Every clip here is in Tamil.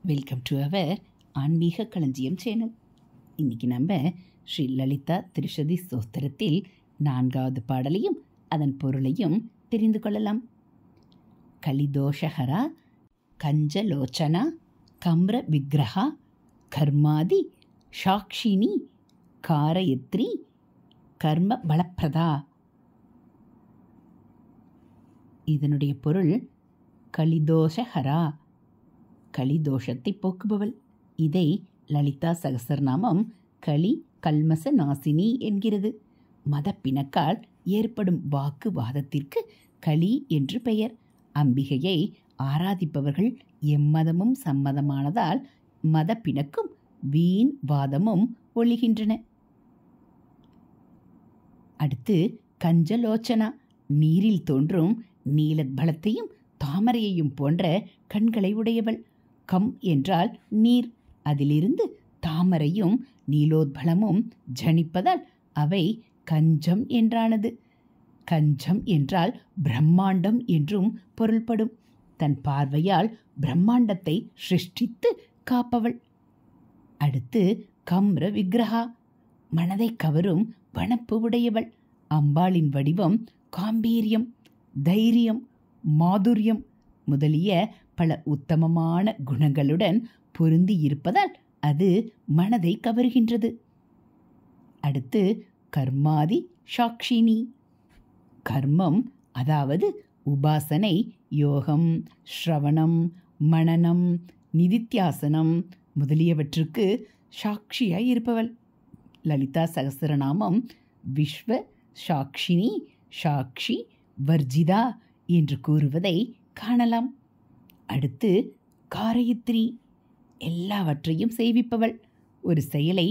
வெல்கம் டு அவர் ஆன்மீக களஞ்சியம் சேனல். இன்றைக்கி நம்ம ஸ்ரீ லலிதா திரிஷதி ஸ்தோத்திரத்தில் 4வது பாடலையும் அதன் பொருளையும் தெரிந்து கொள்ளலாம். கலிதோஷஹரா கஞ்சலோச்சனா கம்ர விக்ரஹா கர்மாதி சாக்ஷினி காரயத்ரி கர்ம பலப்பிரதா. இதனுடைய பொருள் கலிதோஷஹரா, கலிதோஷத்தை போக்குபவள். இதை லலிதா சகசரநாமம் களி கல்மச நாசினி என்கிறது. மதப்பிணக்கால் ஏற்படும் வாக்குவாதத்திற்கு களி என்று பெயர். அம்பிகையை ஆராதிப்பவர்கள் எம்மதமும் சம்மதமானதால் மதப்பிணக்கும் வீண் வாதமும் ஒழிகின்றன. அடுத்து கஞ்சலோச்சனா, நீரில் தோன்றும் நீலத்பலத்தையும் தாமரையையும் போன்ற கண்களை உடையவள். கம் என்றால் நீர், அதிலிருந்து தாமரையும் நீலோத்பலமும் ஜனிப்பதால் அவை கஞ்சம் என்றானது. கஞ்சம் என்றால் பிரம்மாண்டம் என்றும் பொருள்படும். தன் பார்வையால் பிரம்மாண்டத்தை சிருஷ்டித்து காப்பவள். அடுத்து கம்ர விக்ரஹா, மனதை கவரும் வனப்பு உடையவள். அம்பாளின் வடிவம் காம்பீரியம், தைரியம், மாதுரியம் முதலிய பல உத்தமமான குணங்களுடன் பொருந்தி இருப்பதால் அது மனதை கவர்கின்றது. அடுத்து கர்மாதி சாக்ஷினி, கர்மம் அதாவது உபாசனை, யோகம், ஸ்ரவணம், மனனம், நிதித்தியாசனம் முதலியவற்றுக்கு சாட்சியாய் இருப்பவள். லலிதா சகசரநாமம் விஸ்வ சாக்ஷினி சாக்ஷி வர்ஜிதா என்று கூறுவதை காணலாம். அடுத்து காரயத்ரி, எல்லாவற்றையும் செய்விப்பவள். ஒரு செயலை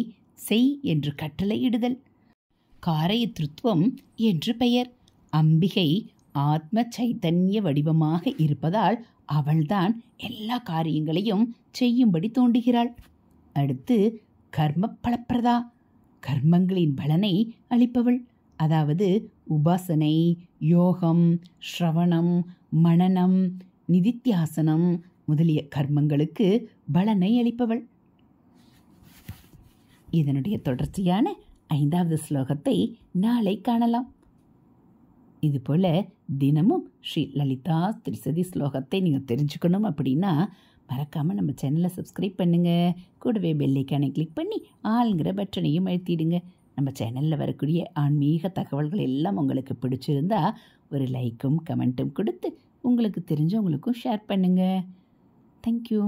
செய் என்று கட்டளையிடுதல் காரயத்ருத்வம் என்று பெயர். அம்பிகை ஆத்ம சைத்தன்ய வடிவமாக இருப்பதால் அவள்தான் எல்லா காரியங்களையும் செய்யும்படி தோன்றுகிறாள். அடுத்து கர்ம பலப்பிரதா, கர்மங்களின் பலனை அளிப்பவள். அதாவது உபாசனை, யோகம், ஸ்ரவணம், மனனம், நிதித்தியாசனம் முதலிய கர்மங்களுக்கு பலனை அளிப்பவள். இதனுடைய தொடர்ச்சியான 5வது ஸ்லோகத்தை நாளை காணலாம். இதுபோல் தினமும் ஸ்ரீ லலிதா திரிசதி ஸ்லோகத்தை நீங்கள் தெரிஞ்சுக்கணும் அப்படின்னா மறக்காமல் நம்ம சேனலை சப்ஸ்கிரைப் பண்ணுங்கள். கூடவே பெல் ஐக்கானை கிளிக் பண்ணி ஆளுங்கிற பட்டனையும் அழுத்திடுங்க. நம்ம சேனலில் வரக்கூடிய ஆன்மீக தகவல்கள் எல்லாம் உங்களுக்கு பிடிச்சிருந்தா ஒரு லைக்கும் கமெண்ட்டும் கொடுத்து உங்களுக்கு தெரிஞ்சவங்களுக்கும் ஷேர் பண்ணுங்கள். தேங்க்யூ.